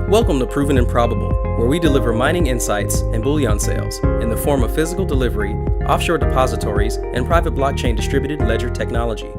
Welcome to Proven and Probable, where we deliver mining insights and bullion sales in the form of physical delivery, offshore depositories, and private blockchain distributed ledger technology.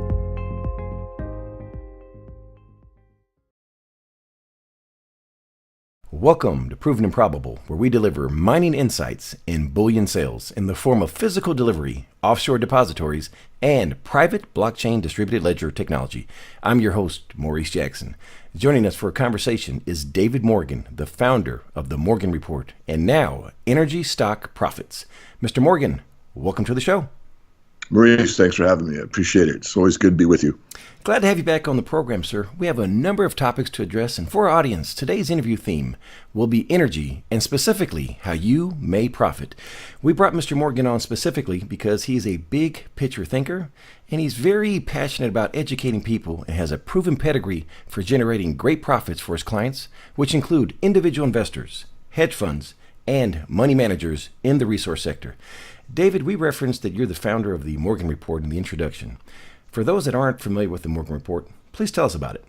Welcome to Proven and Probable, where we deliver mining insights and bullion sales in the form of physical delivery, offshore depositories, and private blockchain distributed ledger technology. I'm your host, Maurice Jackson. Joining us for a conversation is David Morgan, the founder of the Morgan Report, and now Energy Stock Profits. Mr. Morgan, welcome to the show. Maurice, thanks for having me. I appreciate it. It's always good to be with you. Glad to have you back on the program, sir. We have a number of topics to address, and for our audience, today's interview theme will be energy, and specifically how you may profit. We brought Mr. Morgan on specifically because he's a big picture thinker, and he's very passionate about educating people and has a proven pedigree for generating great profits for his clients, which include individual investors, hedge funds, and money managers in the resource sector. David, we referenced that you're the founder of the Morgan Report in the introduction. For those that aren't familiar with the Morgan Report, please tell us about it.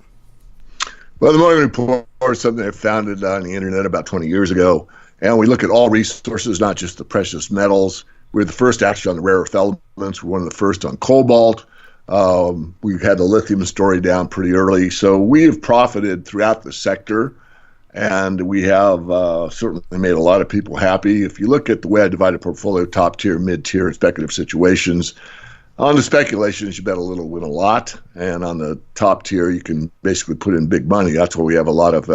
Well, the Morgan Report is something I founded on the internet about 20 years ago. And we look at all resources, not just the precious metals. We're the first actually on the rare earth elements. We're one of the first on cobalt. We had the lithium story down pretty early. So we have profited throughout the sector. And we have certainly made a lot of people happy. If you look at the way I divide a portfolio, top tier, mid tier, and speculative situations, on the speculations, you bet a little, win a lot. And on the top tier, you can basically put in big money. That's why we have a lot of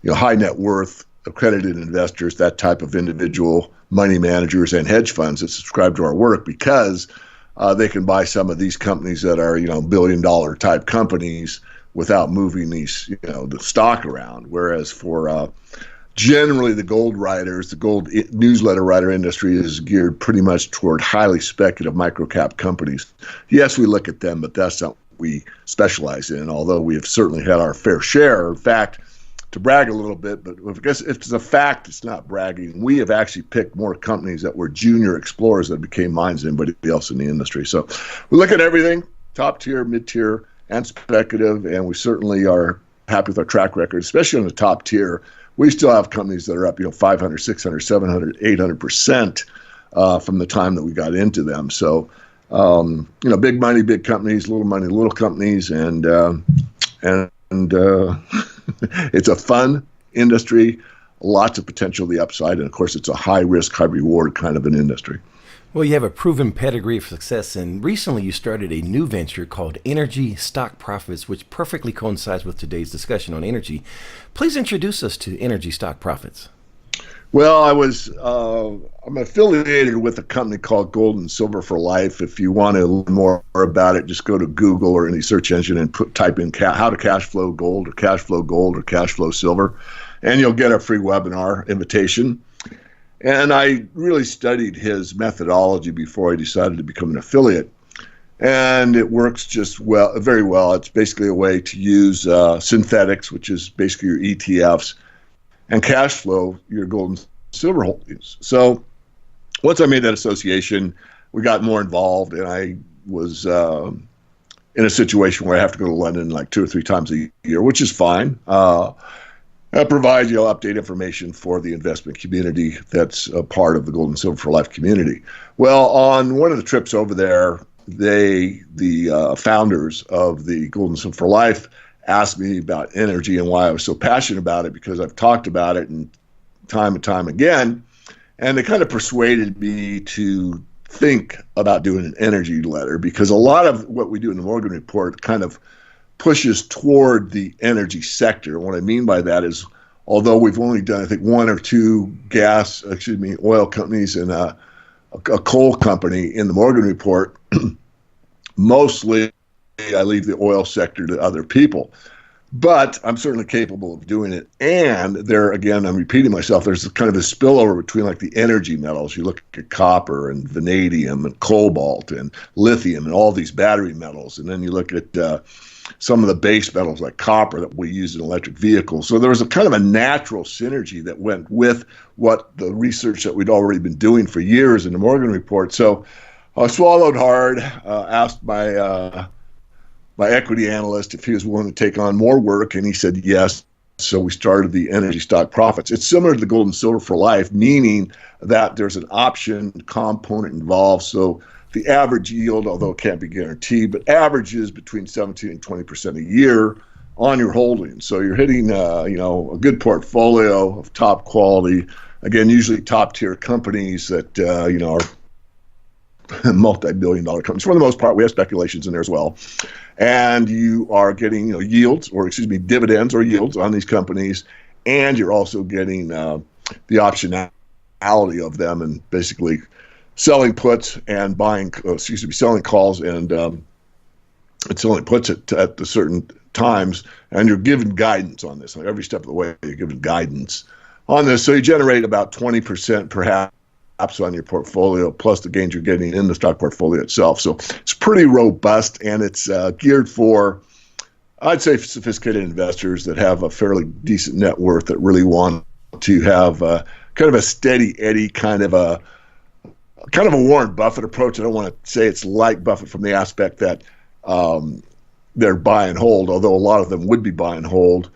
high net worth, accredited investors, that type of individual money managers and hedge funds that subscribe to our work because they can buy some of these companies that are, billion-dollar type companies without moving the stock around. Whereas for generally the gold writers, the gold newsletter writer industry is geared pretty much toward highly speculative microcap companies. Yes, we look at them, but that's not what we specialize in, although we have certainly had our fair share. In fact, to brag a little bit, but I guess if it's a fact, it's not bragging. We have actually picked more companies that were junior explorers that became mines than anybody else in the industry. So we look at everything, top tier, mid tier, and speculative, and we certainly are happy with our track record, especially on the top tier. We still have companies that are up, 500, 600, 700, 800% from the time that we got into them. So, big money, big companies, little money, little companies, and it's a fun industry, lots of potential to the upside, and of course, it's a high risk, high reward kind of an industry. Well, you have a proven pedigree of success, and recently you started a new venture called Energy Stock Profits, which perfectly coincides with today's discussion on energy. Please introduce us to Energy Stock Profits. Well, I'm affiliated with a company called Gold and Silver for Life. If you want to learn more about it, just go to Google or any search engine and type in how to cash flow gold or cash flow gold or cash flow silver, and you'll get a free webinar invitation. And I really studied his methodology before I decided to become an affiliate. And it works very well. It's basically a way to use synthetics, which is basically your ETFs, and cash flow your gold and silver holdings. So once I made that association, we got more involved, and I was in a situation where I have to go to London like 2 or 3 times a year, which is fine. Provide update information for the investment community that's a part of the Gold and Silver for Life community. Well, on one of the trips over there, the founders of the Gold and Silver for Life asked me about energy and why I was so passionate about it, because I've talked about it time and time again, and they kind of persuaded me to think about doing an energy letter, because a lot of what we do in the Morgan Report kind of pushes toward the energy sector. And what I mean by that is, although we've only done, I think, 1 or 2 oil companies and a coal company in the Morgan Report, mostly I leave the oil sector to other people. But I'm certainly capable of doing it. And there, again, I'm repeating myself, there's kind of a spillover between like the energy metals. You look at copper and vanadium and cobalt and lithium and all these battery metals. And then you look at some of the base metals like copper that we use in electric vehicles. So there was a kind of a natural synergy that went with what the research that we'd already been doing for years in the Morgan Report. So I swallowed hard, asked my equity analyst if he was willing to take on more work, and he said yes. so we started the energy stock profits. It's similar to the gold and silver for life, meaning that there's an option component involved. So the average yield, although it can't be guaranteed, but averages between 17 and 20% a year on your holdings. So you're hitting, a good portfolio of top quality, again, usually top tier companies that, are multi-billion-dollar companies. For the most part, we have speculations in there as well. And you are getting, dividends or yields on these companies, and you're also getting the optionality of them, and basically selling puts and selling calls and selling puts at the certain times, and you're given guidance on this. Like every step of the way, you're given guidance on this. So you generate about 20% perhaps on your portfolio, plus the gains you're getting in the stock portfolio itself. So it's pretty robust, and it's geared for, I'd say, sophisticated investors that have a fairly decent net worth that really want to have kind of a steady Eddie, kind of a Warren Buffett approach. I don't want to say it's like Buffett from the aspect that they're buy and hold, although a lot of them would be buy and hold.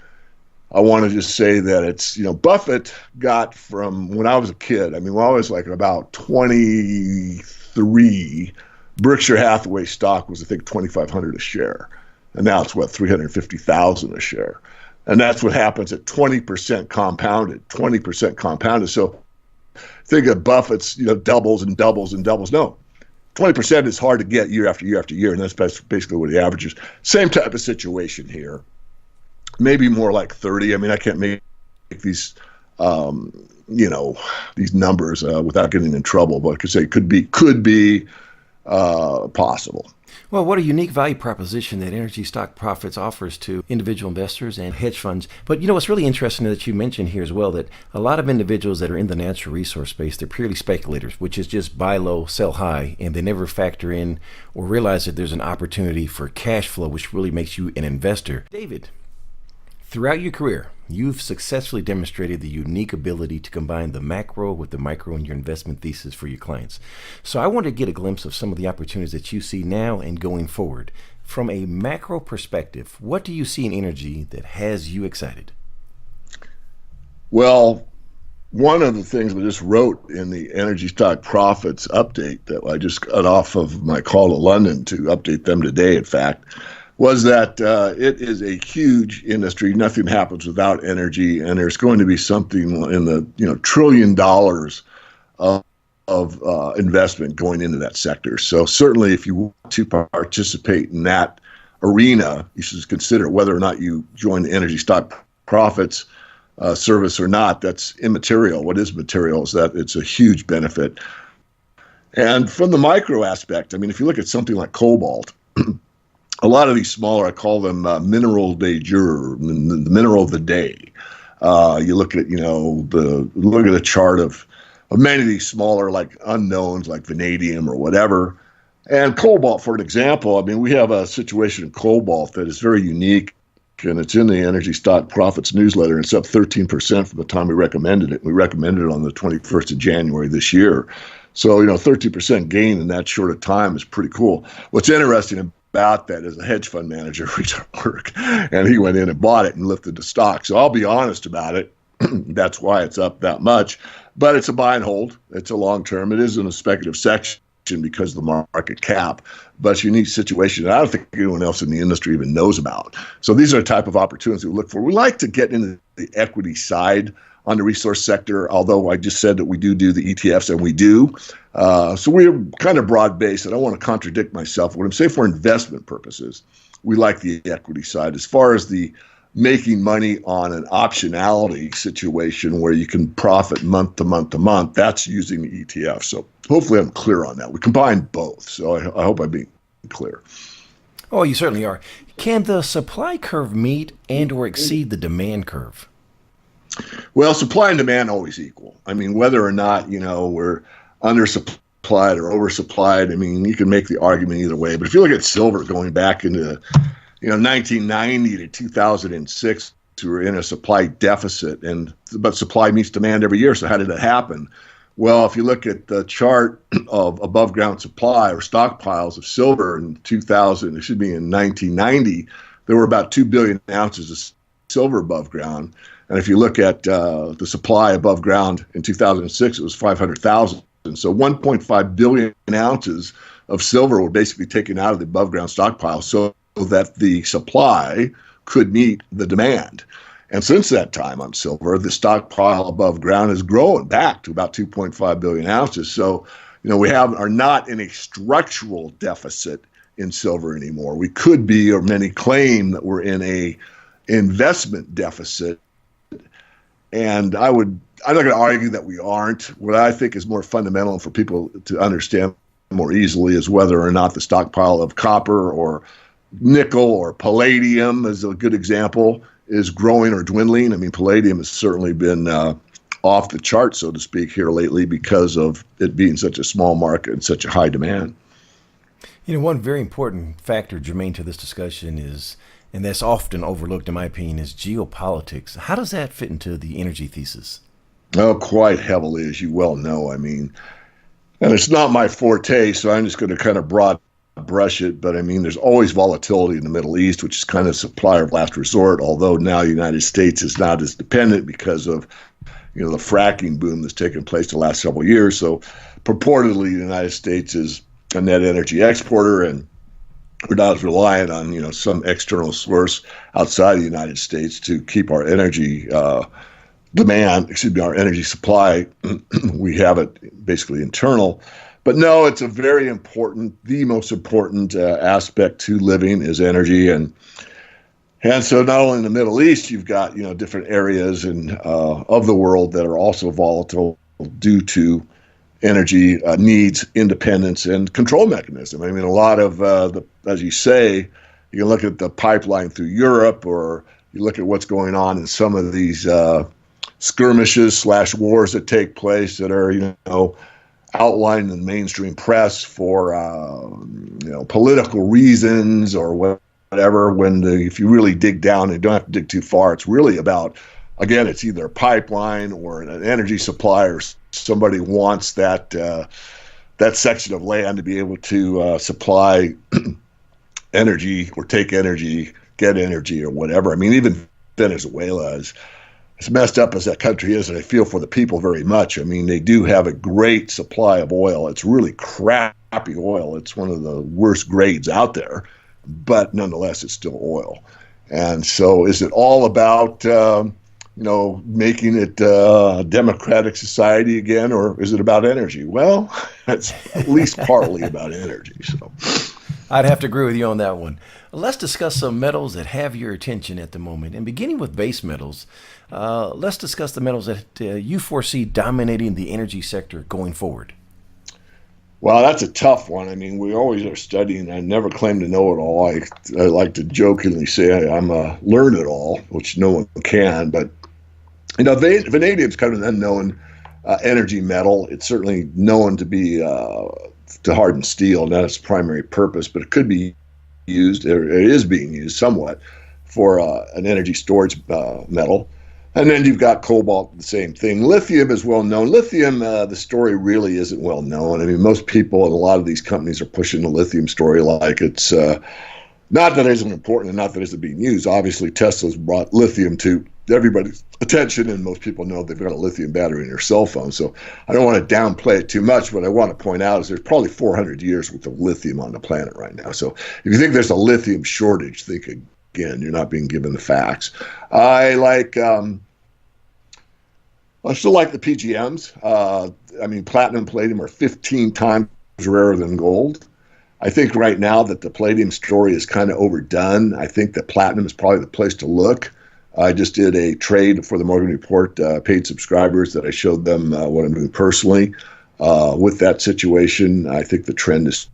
I want to just say that it's, Buffett got from when I was a kid, when I was like about 23, Berkshire Hathaway stock was, I think, $2,500 a share. And now it's, $350,000 a share. And that's what happens at 20% compounded. So think of Buffett's, doubles and doubles and doubles. No, 20% is hard to get year after year after year. And that's basically what he averages. Same type of situation here. Maybe more like 30. I can't make these, these numbers without getting in trouble, but I could say could be possible. Well, what a unique value proposition that Energy Stock Profits offers to individual investors and hedge funds. But what's really interesting that you mentioned here as well, that a lot of individuals that are in the natural resource space, they're purely speculators, which is just buy low, sell high, and they never factor in or realize that there's an opportunity for cash flow, which really makes you an investor. David, throughout your career, you've successfully demonstrated the unique ability to combine the macro with the micro in your investment thesis for your clients. So I want to get a glimpse of some of the opportunities that you see now and going forward. From a macro perspective, what do you see in energy that has you excited? Well, one of the things I just wrote in the Energy Stock Profits update that I just got off of my call to London to update them today, in fact, was that it is a huge industry. Nothing happens without energy, and there's going to be something in the $1 trillion of investment going into that sector. So certainly, if you want to participate in that arena, you should consider whether or not you join the Energy Stock Profits service or not. That's immaterial. What is material is that it's a huge benefit. And from the micro aspect, if you look at something like cobalt. A lot of these smaller, I call them mineral de jour, the mineral of the day. You look at, look at a chart of many of these smaller, like unknowns, like vanadium or whatever. And cobalt, for an example, we have a situation in cobalt that is very unique, and it's in the Energy Stock Profits newsletter. It's up 13% from the time we recommended it. We recommended it on the 21st of January this year. So, 13% gain in that short of time is pretty cool. What's interesting about that is a hedge fund manager reached our work, and he went in and bought it and lifted the stock. So I'll be honest about it. That's why it's up that much. But it's a buy and hold. It's a long term. It is in a speculative section because of the market cap, but it's a unique situation that I don't think anyone else in the industry even knows about. So these are the type of opportunities we look for. We like to get into the equity side on the resource sector, although I just said that we do the ETFs, and we do. So we're kind of broad-based. I don't want to contradict myself. What I'm saying, for investment purposes, we like the equity side. As far as the making money on an optionality situation where you can profit month to month to month, that's using the ETF. So hopefully I'm clear on that. We combine both. So I hope I'm being clear. Oh, you certainly are. Can the supply curve meet and or exceed the demand curve? Well, supply and demand always equal. Whether or not, we're undersupplied or oversupplied, you can make the argument either way. But if you look at silver going back into, 1990 to 2006, we were in a supply deficit, but supply meets demand every year. So how did that happen? Well, if you look at the chart of above ground supply or stockpiles of silver in 1990, there were about 2 billion ounces of silver above ground. And if you look at the supply above ground in 2006, it was 500,000. So 1.5 billion ounces of silver were basically taken out of the above ground stockpile so that the supply could meet the demand. And since that time on silver, the stockpile above ground has grown back to about 2.5 billion ounces. So, we are not in a structural deficit in silver anymore. We could be, or many claim that we're in a investment deficit. And I'm not going to argue that we aren't. What I think is more fundamental for people to understand more easily is whether or not the stockpile of copper or nickel or palladium, is a good example, is growing or dwindling. I mean, palladium has certainly been off the chart, so to speak, here lately because of it being such a small market and such a high demand. One very important factor germane to this discussion is, and that's often overlooked in my opinion, is geopolitics. How does that fit into the energy thesis? Oh, quite heavily, as you well know. I mean, and it's not my forte, so I'm just going to kind of broad brush it. But I mean, there's always volatility in the Middle East, which is kind of supplier of last resort, although now the United States is not as dependent because of, the fracking boom that's taken place the last several years. So purportedly, the United States is a net energy exporter, and we're not as reliant on, some external source outside the United States to keep our energy our energy supply. We have it basically internal. But no, it's a very important, the most important aspect to living is energy. And so not only in the Middle East, you've got, different areas of the world that are also volatile due to energy needs, independence, and control mechanism. I mean, a lot of, as you say, you can look at the pipeline through Europe, or you look at what's going on in some of these skirmishes / wars that take place that are, outlined in the mainstream press for, political reasons or whatever. If you really dig down, you don't have to dig too far. It's really about, again, it's either a pipeline or an energy supply, or somebody wants that section of land to be able to supply energy or take energy, get energy or whatever. I mean, even Venezuela is as messed up as that country is, and I feel for the people very much. I mean, they do have a great supply of oil. It's really crappy oil. It's one of the worst grades out there, but nonetheless, it's still oil. And so is it all about, making it a democratic society again, or is it about energy? Well, it's at least partly about energy. So I'd have to agree with you on that one. Let's discuss some metals that have your attention at the moment. And beginning with base metals, let's discuss the metals that you foresee dominating the energy sector going forward. Well, that's a tough one. I mean, we always are studying. I never claim to know it all. I like to jokingly say I'm a learn-it-all, which no one can. But, vanadium is kind of an unknown energy metal. It's certainly known to be to harden steel, not its primary purpose, but it could be used, or it is being used somewhat, for an energy storage metal. And then you've got cobalt, the same thing. Lithium is well known. Lithium, the story really isn't well known. I mean, most people and a lot of these companies are pushing the lithium story like it's not that it isn't important and not that it isn't being used. Obviously, Tesla's brought lithium to everybody's attention, and most people know they've got a lithium battery in their cell phone. So I don't want to downplay it too much. What I want to point out is there's probably 400 years worth of lithium on the planet right now. So if you think there's a lithium shortage, think again. You're not being given the facts. I still like the PGMs. Platinum and palladium are 15 times rarer than gold. I think right now that the palladium story is kind of overdone. I think that platinum is probably the place to look. I just did a trade for the Morgan Report paid subscribers that I showed them what I'm doing personally. With that situation, I think the trend has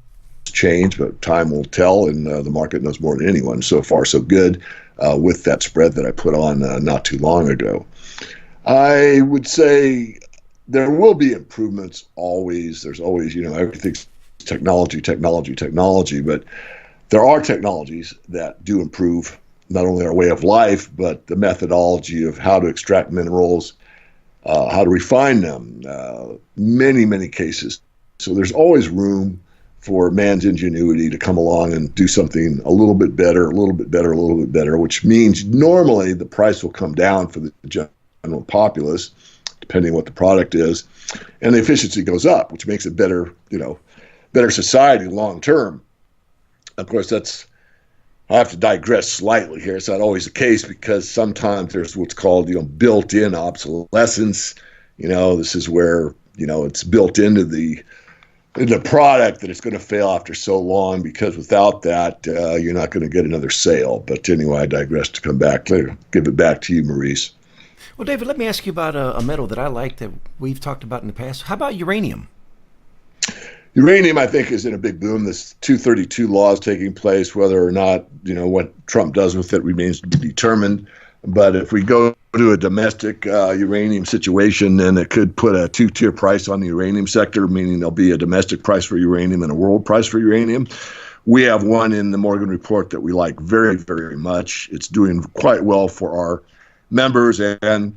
changed, but time will tell, and the market knows more than anyone. So far, so good with that spread that I put on not too long ago. I would say there will be improvements always. There's always, everything's technology, but there are technologies that do improve not only our way of life, but the methodology of how to extract minerals, how to refine them, many cases. So there's always room for man's ingenuity to come along and do something a little bit better, a little bit better, a little bit better, which means normally the price will come down for the general populace, depending on what the product is, and the efficiency goes up, which makes it better, better society long term. Of course, I have to digress slightly here. It's not always the case, because sometimes there's what's called, built-in obsolescence. This is where, it's built into the product that it's going to fail after so long, because without that, you're not going to get another sale. But anyway, I digress to come back later. Give it back to you, Maurice. Well, David, let me ask you about a metal that I like that we've talked about in the past. How about uranium? Uranium, I think, is in a big boom. This 232 law is taking place. Whether or not, what Trump does with it remains to be determined. But if we go to a domestic uranium situation, then it could put a two-tier price on the uranium sector, meaning there'll be a domestic price for uranium and a world price for uranium. We have one in the Morgan Report that we like very, very much. It's doing quite well for our members, and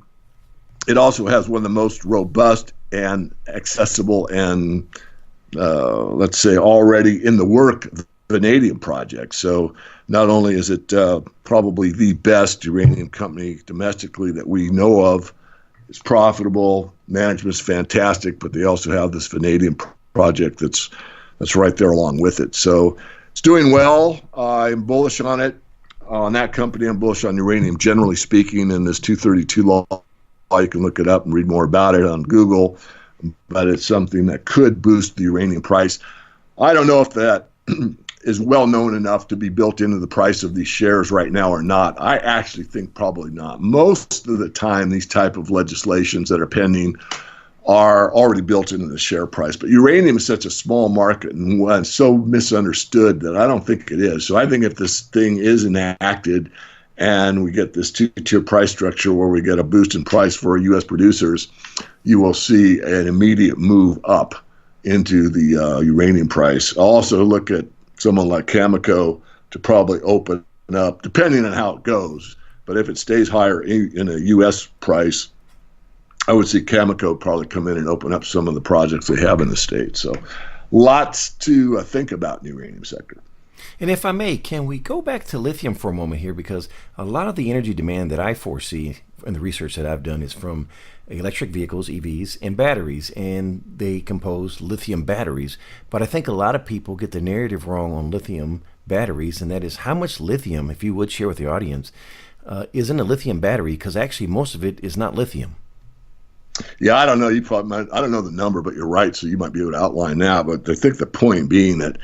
it also has one of the most robust and accessible and let's say already in the work vanadium project. So not only is it probably the best uranium company domestically that we know of, it's profitable, management's fantastic, but they also have this vanadium project that's right there along with it. So it's doing well. I'm bullish on it. On that company, I'm bullish on uranium generally speaking, and this 232 law, you can look it up and read more about it on Google. But it's something that could boost the uranium price. I don't know if that is well known enough to be built into the price of these shares right now or not. I actually think probably not. Most of the time, these type of legislations that are pending are already built into the share price. But uranium is such a small market and so misunderstood that I don't think it is. So I think if this thing is enacted and we get this two-tier price structure where we get a boost in price for U.S. producers, you will see an immediate move up into the uranium price. I'll also look at someone like Cameco to probably open up, depending on how it goes. But if it stays higher in a U.S. price, I would see Cameco probably come in and open up some of the projects they have in the state. So lots to think about in the uranium sector. And if I may, can we go back to lithium for a moment here? Because a lot of the energy demand that I foresee in the research that I've done is from electric vehicles, EVs, and batteries, and they compose lithium batteries. But I think a lot of people get the narrative wrong on lithium batteries, and that is how much lithium, if you would share with the audience, is in a lithium battery, because actually most of it is not lithium. Yeah, I don't know. You probably might, I don't know the number, but you're right. So you might be able to outline now. But I think the point being that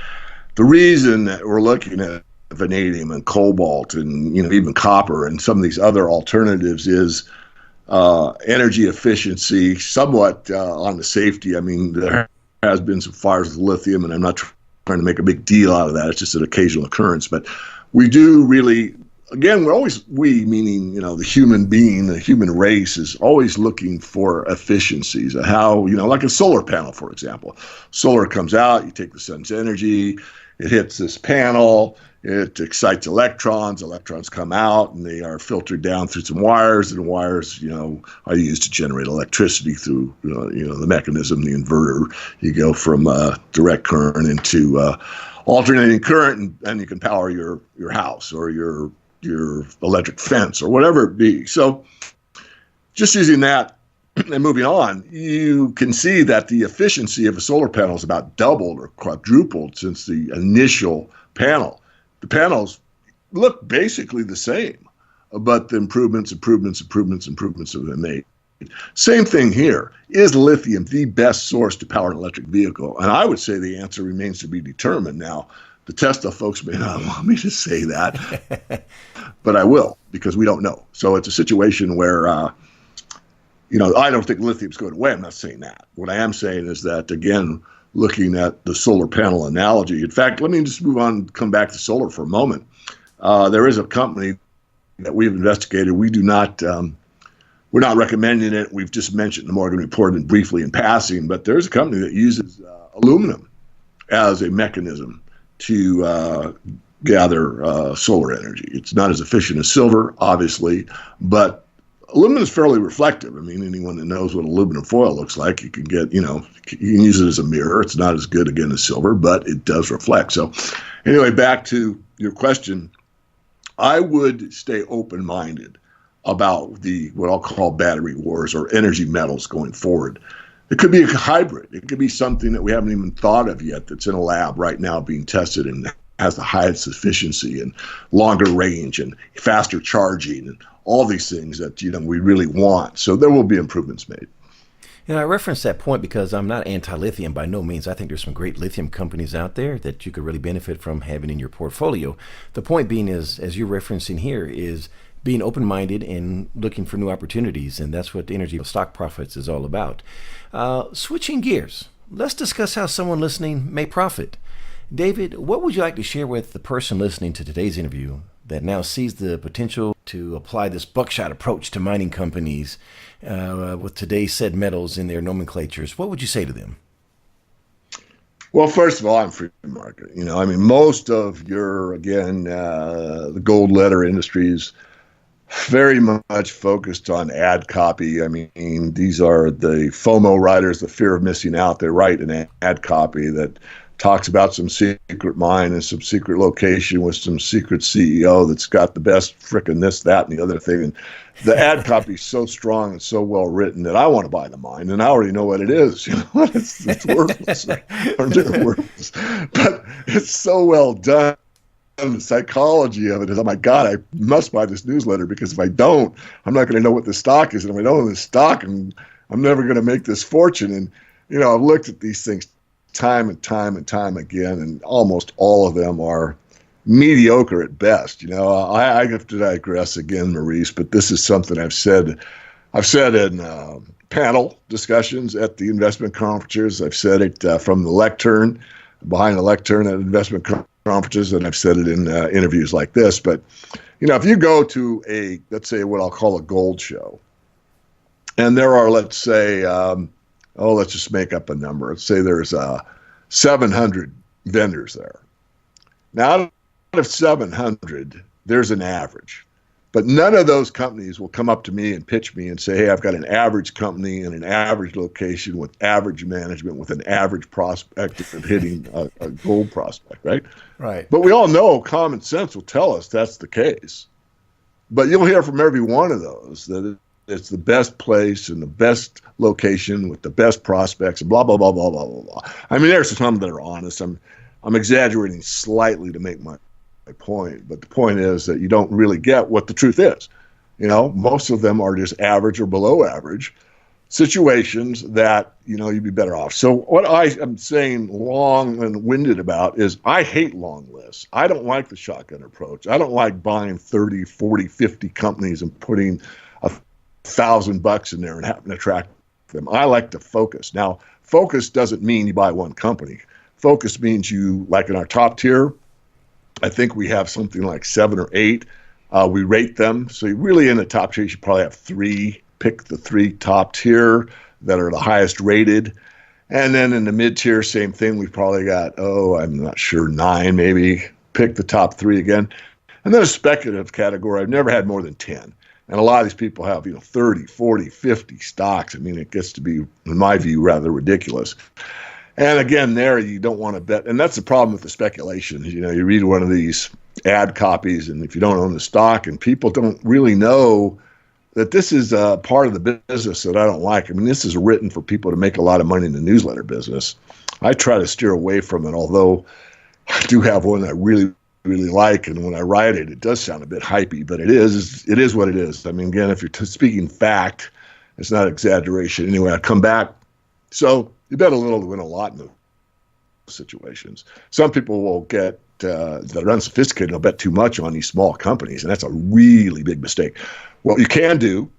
the reason that we're looking at vanadium and cobalt and even copper and some of these other alternatives is energy efficiency, somewhat on the safety. I mean, there has been some fires with lithium, and I'm not trying to make a big deal out of that. It's just an occasional occurrence. But we do really, again, we meaning the human being, the human race is always looking for efficiencies. How like a solar panel, for example. Solar comes out, you take the sun's energy, it hits this panel, it excites electrons. Electrons come out, and they are filtered down through some wires, and wires, are used to generate electricity through, the mechanism, the inverter. You go from direct current into alternating current, and you can power your house or your electric fence or whatever it be. So, just using that and moving on, you can see that the efficiency of a solar panel is about doubled or quadrupled since the initial panel. The panels look basically the same, but the improvements have been made. Same thing here. Is lithium the best source to power an electric vehicle? And I would say the answer remains to be determined. Now, the Tesla folks may not want me to say that, but I will, because we don't know. So it's a situation where, I don't think lithium's going away. I'm not saying that. What I am saying is that, again, looking at the solar panel analogy. In fact, let me just move on, come back to solar for a moment. There is a company that we've investigated. We do not, we're not recommending it. We've just mentioned the Morgan Report and briefly in passing, but there's a company that uses aluminum as a mechanism to gather solar energy. It's not as efficient as silver, obviously, but aluminum is fairly reflective. I mean, anyone that knows what aluminum foil looks like, you can get, you can use it as a mirror. It's not as good, again, as silver, but it does reflect. So anyway, back to your question, I would stay open-minded about what I'll call battery wars or energy metals going forward. It could be a hybrid. It could be something that we haven't even thought of yet that's in a lab right now being tested and has the highest efficiency and longer range and faster charging and all these things that we really want. So there will be improvements made. I referenced that point because I'm not anti-lithium by no means. I think there's some great lithium companies out there that you could really benefit from having in your portfolio. The point being is, as you're referencing here, is being open-minded and looking for new opportunities, and that's what the Energy Stock Profits is all about. Switching gears, let's discuss how someone listening may profit. David, what would you like to share with the person listening to today's interview that now sees the potential to apply this buckshot approach to mining companies with today's said metals in their nomenclatures? What would you say to them? Well, first of all, I'm free market. Most of your, again, the gold letter industries very much focused on ad copy. I mean, these are the FOMO writers, the fear of missing out. They write an ad copy that talks about some secret mine and some secret location with some secret CEO that's got the best frickin' this, that, and the other thing. And the ad copy is so strong and so well written that I want to buy the mine, and I already know what it is. It's worthless. Or they're worthless. But it's so well done. The psychology of it is, oh my God, I must buy this newsletter, because if I don't, I'm not going to know what the stock is. And if I don't know the stock, I'm never going to make this fortune. And, I've looked at these things time and time and time again, and almost all of them are mediocre at best. I have to digress again, Maurice, but this is something I've said in panel discussions at the investment conferences. I've said it from the lectern, behind the lectern at investment conferences, and I've said it in interviews like this. But, if you go to let's say what I'll call a gold show, and there are, let's say, let's just make up a number. Let's say there's 700 vendors there. Now, out of 700, there's an average. But none of those companies will come up to me and pitch me and say, hey, I've got an average company in an average location with average management with an average prospect of hitting a gold prospect, right? Right. But we all know common sense will tell us that's the case. But you'll hear from every one of those that it's the best place and the best location with the best prospects and blah, blah, blah, blah, blah, blah, blah. I mean, there's some that are honest. I'm exaggerating slightly to make my point, but the point is that you don't really get what the truth is. Most of them are just average or below average situations that, you'd be better off. So what I am saying long and winded about is I hate long lists. I don't like the shotgun approach. I don't like buying 30, 40, 50 companies and putting $1,000 in there and having to track them. I like to focus. Now, focus doesn't mean you buy one company. Focus means you, like in our top tier, I think we have something like 7 or 8. We rate them. So you really, in the top tier, you should probably have 3. Pick the 3 top tier that are the highest rated. And then in the mid tier, same thing. We've probably got, I'm not sure, 9 maybe. Pick the top 3 again. And then a speculative category. I've never had more than 10. And a lot of these people have, 30, 40, 50 stocks. I mean, it gets to be, in my view, rather ridiculous. And again, there you don't want to bet. And that's the problem with the speculation. You read one of these ad copies, and if you don't own the stock, and people don't really know that this is a part of the business that I don't like. I mean, this is written for people to make a lot of money in the newsletter business. I try to steer away from it, although I do have one that I really, really like. And when I write it, it does sound a bit hypey, but it is what it is. I mean, again, if you're speaking fact, it's not exaggeration. Anyway, I come back. So you bet a little to win a lot in those situations. Some people will get that are unsophisticated. They'll bet too much on these small companies, and that's a really big mistake. What you can do,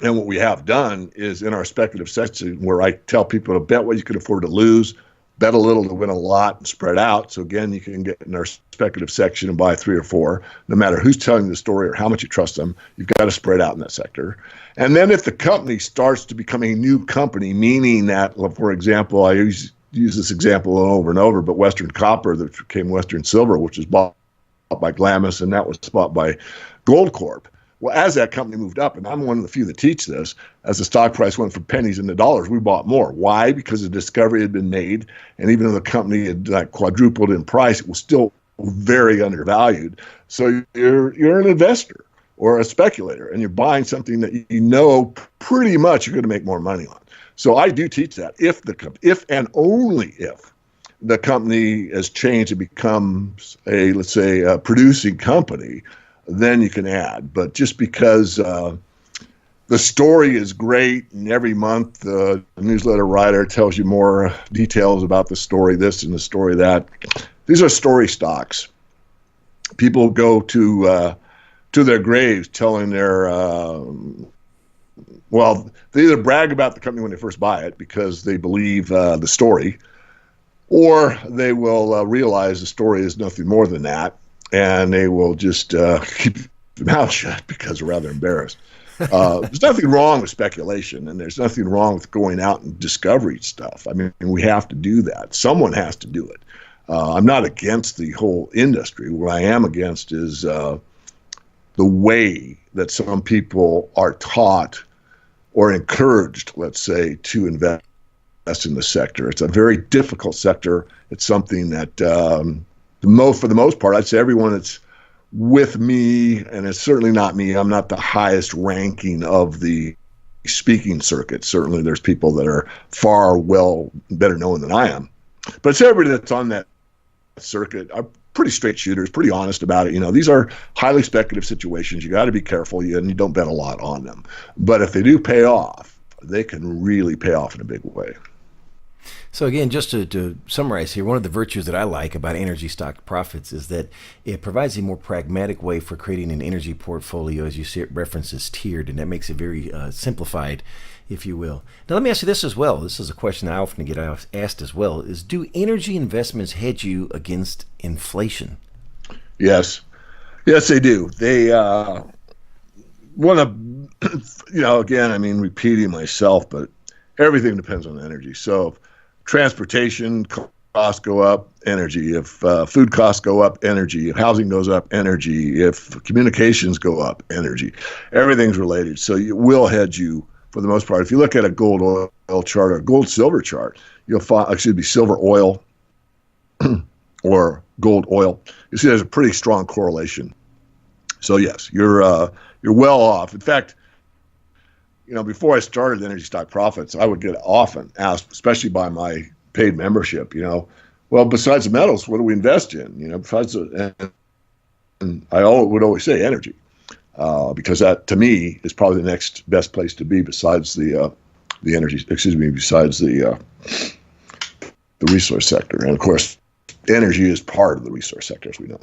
and what we have done, is in our speculative section where I tell people to bet what you can afford to lose, bet a little to win a lot, and spread out. So again, you can get in our speculative section and buy 3 or 4. No matter who's telling the story or how much you trust them, you've got to spread out in that sector. And then if the company starts to become a new company, meaning that, for example, I use this example over and over, but Western Copper, that became Western Silver, which was bought by Glamis, and that was bought by Gold Corp. Well, as that company moved up, and I'm one of the few that teach this, as the stock price went from pennies into dollars, we bought more. Why? Because the discovery had been made, and even though the company had like quadrupled in price, it was still very undervalued. So you're an investor or a speculator, and you're buying something that you know pretty much you're going to make more money on. So I do teach that if and only if the company has changed and becomes a, let's say, a producing company, then you can add. But just because the story is great, and every month the newsletter writer tells you more details about the story this and the story that, these are story stocks. People go to their graves telling their well, they either brag about the company when they first buy it because they believe the story, or they will realize the story is nothing more than that, and they will just keep their mouth shut because they're rather embarrassed. There's nothing wrong with speculation, and there's nothing wrong with going out and discovering stuff. I mean, we have to do that. Someone has to do it. I'm not against the whole industry. What I am against is the way that some people are taught or encouraged, let's say, to invest in the sector. It's a very difficult sector. It's something that for the most part, I'd say everyone that's with me, and it's certainly not me, I'm not the highest ranking of the speaking circuit. Certainly there's people that are far better known than I am. But it's everybody that's on that circuit are pretty straight shooters, pretty honest about it. You know, these are highly speculative situations. You got to be careful, and you don't bet a lot on them. But if they do pay off, they can really pay off in a big way. So again, just to summarize here, one of the virtues that I like about energy stock profits is that it provides a more pragmatic way for creating an energy portfolio, as you see it references tiered, and that makes it very simplified, if you will. Now let me ask you this as well. This is a question I often get asked as well, is do energy investments hedge you against inflation? Yes. Yes, they do. They want to, again, I mean, repeating myself, but everything depends on energy. So if transportation costs go up, energy. If food costs go up, energy. If housing goes up, energy. If communications go up, energy. Everything's related. So it will hedge you for the most part. If you look at a gold oil chart or gold silver chart, you'll find, silver oil or gold oil. You see there's a pretty strong correlation. So yes, you're well off. In fact, before I started Energy Stock Profits, I would get often asked, especially by my paid membership, well, besides the metals, what do we invest in? And I would always say energy, because that to me is probably the next best place to be besides the resource sector. And of course, energy is part of the resource sector, as we know.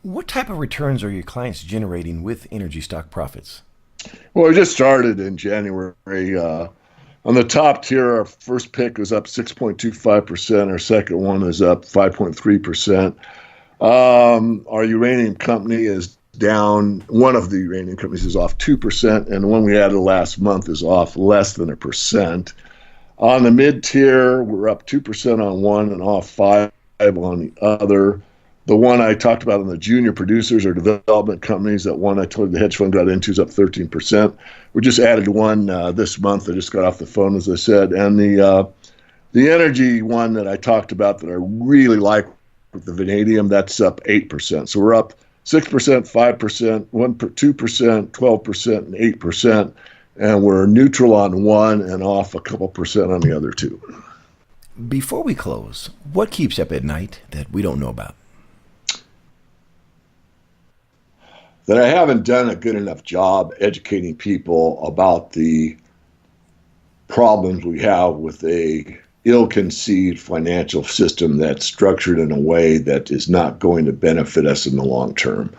What type of returns are your clients generating with Energy Stock Profits? Well, we just started in January. On the top tier, our first pick was up 6.25%. Our second one is up 5.3%. Our uranium company is down. One of the uranium companies is off 2%, and the one we added last month is off less than 1%. On the mid-tier, we're up 2% on one and off 5% on the other. The one I talked about on the junior producers or development companies, that one I told the hedge fund got into is up 13%. We just added one this month. I just got off the phone, as I said. And the energy one that I talked about that I really like with the vanadium, that's up 8%. So we're up 6%, 5%, 2%, 12%, and 8%. And we're neutral on one and off a couple percent on the other two. Before we close, what keeps you up at night that we don't know about? That I haven't done a good enough job educating people about the problems we have with a ill-conceived financial system that's structured in a way that is not going to benefit us in the long term.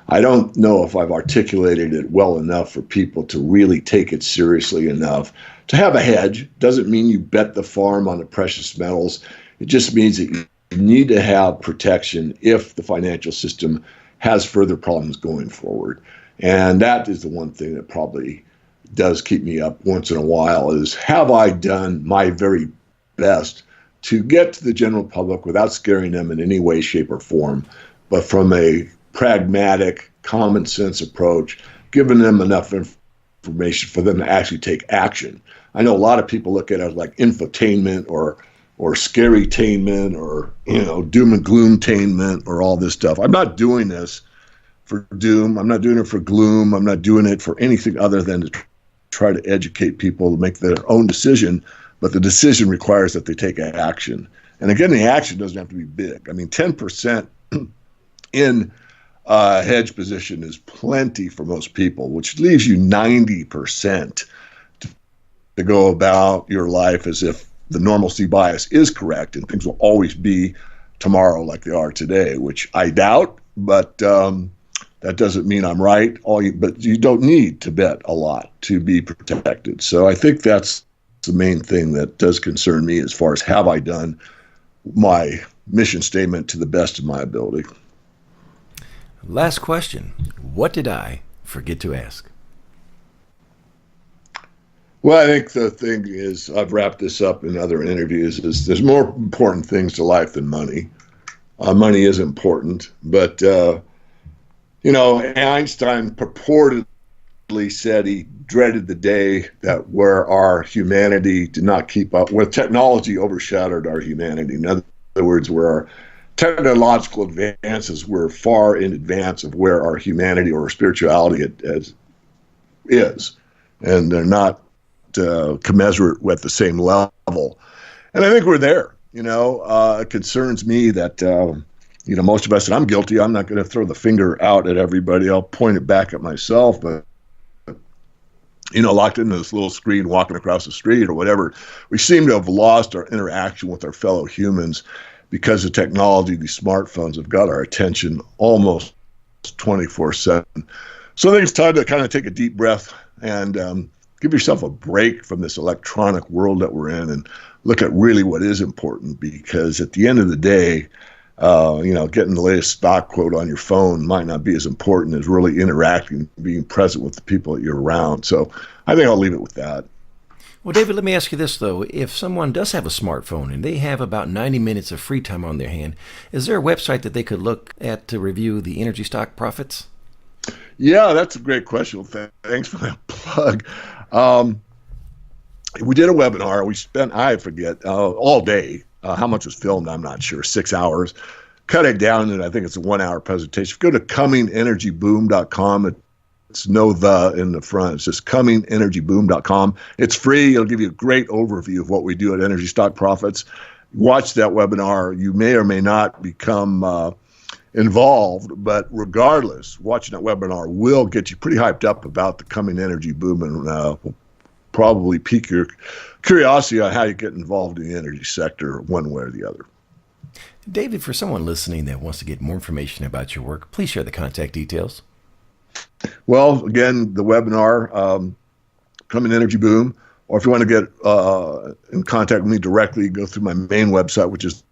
I don't know if I've articulated it well enough for people to really take it seriously enough. To have a hedge doesn't mean you bet the farm on the precious metals. It just means that you need to have protection if the financial system has further problems going forward. And that is the one thing that probably does keep me up once in a while, is have I done my very best to get to the general public without scaring them in any way, shape, or form, but from a pragmatic, common sense approach, giving them enough information for them to actually take action. I know a lot of people look at it like infotainment or scary-tainment or, doom and gloom-tainment or all this stuff. I'm not doing this for doom. I'm not doing it for gloom. I'm not doing it for anything other than to try to educate people to make their own decision, but the decision requires that they take action. And again, the action doesn't have to be big. I mean, 10% in a hedge position is plenty for most people, which leaves you 90% to go about your life as if the normalcy bias is correct and things will always be tomorrow like they are today, which I doubt, but that doesn't mean I'm right. But you don't need to bet a lot to be protected. So I think that's the main thing that does concern me as far as have I done my mission statement to the best of my ability. Last question. What did I forget to ask? Well, I think the thing is, I've wrapped this up in other interviews, is there's more important things to life than money. Money is important, but, Einstein purportedly said he dreaded the day that where our humanity did not keep up, where technology overshadowed our humanity. In other words, where our technological advances were far in advance of where our humanity or our spirituality is, and they're not commensurate with the same level. And I think we're there. It concerns me that most of us, and I'm guilty, I'm not going to throw the finger out at everybody, I'll point it back at myself, but locked into this little screen walking across the street or whatever, we seem to have lost our interaction with our fellow humans because of technology. These smartphones have got our attention almost 24/7. So I think it's time to kind of take a deep breath and give yourself a break from this electronic world that we're in and look at really what is important, because at the end of the day, getting the latest stock quote on your phone might not be as important as really interacting, being present with the people that you're around. So I think I'll leave it with that. Well, David, let me ask you this, though. If someone does have a smartphone and they have about 90 minutes of free time on their hand, is there a website that they could look at to review the energy stock profits? Yeah, that's a great question. Well, thanks for that plug. We did a webinar. We spent, I forget, all day. How much was filmed, I'm not sure, 6 hours. Cut it down, and I think it's a 1-hour presentation. Go to commingenergyboom.com. It's no "the" in the front. It's just commingenergyboom.com. It's free. It'll give you a great overview of what we do at Energy Stock Profits. Watch that webinar. You may or may not become involved, but regardless, watching that webinar will get you pretty hyped up about the coming energy boom, and will probably pique your curiosity on how you get involved in the energy sector one way or the other. David, for someone listening that wants to get more information about your work, please share the contact details. Well, again, the webinar, Coming Energy Boom, or if you want to get in contact with me directly, go through my main website, which is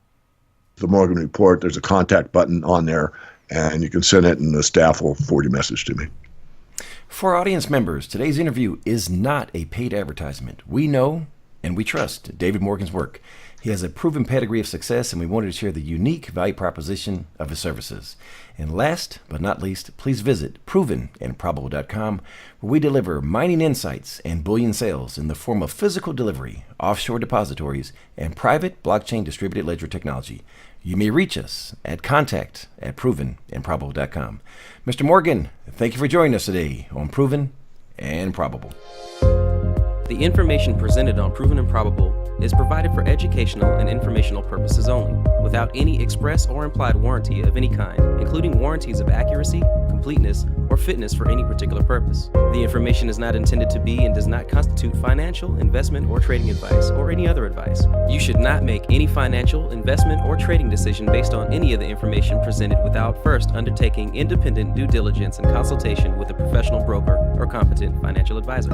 the Morgan Report. There's a contact button on there, and you can send it, and the staff will forward your message to me. For our audience members, today's interview is not a paid advertisement. We know and we trust David Morgan's work. He has a proven pedigree of success, and we wanted to share the unique value proposition of his services. And last but not least, please visit provenandprobable.com, where we deliver mining insights and bullion sales in the form of physical delivery, offshore depositories, and private blockchain distributed ledger technology. You may reach us at contact@provenandprobable.com. Mr. Morgan, thank you for joining us today on Proven and Probable. The information presented on Proven and Probable is provided for educational and informational purposes only, without any express or implied warranty of any kind, including warranties of accuracy, completeness, or fitness for any particular purpose. The information is not intended to be and does not constitute financial, investment, or trading advice, or any other advice. You should not make any financial, investment, or trading decision based on any of the information presented without first undertaking independent due diligence and consultation with a professional broker or competent financial advisor.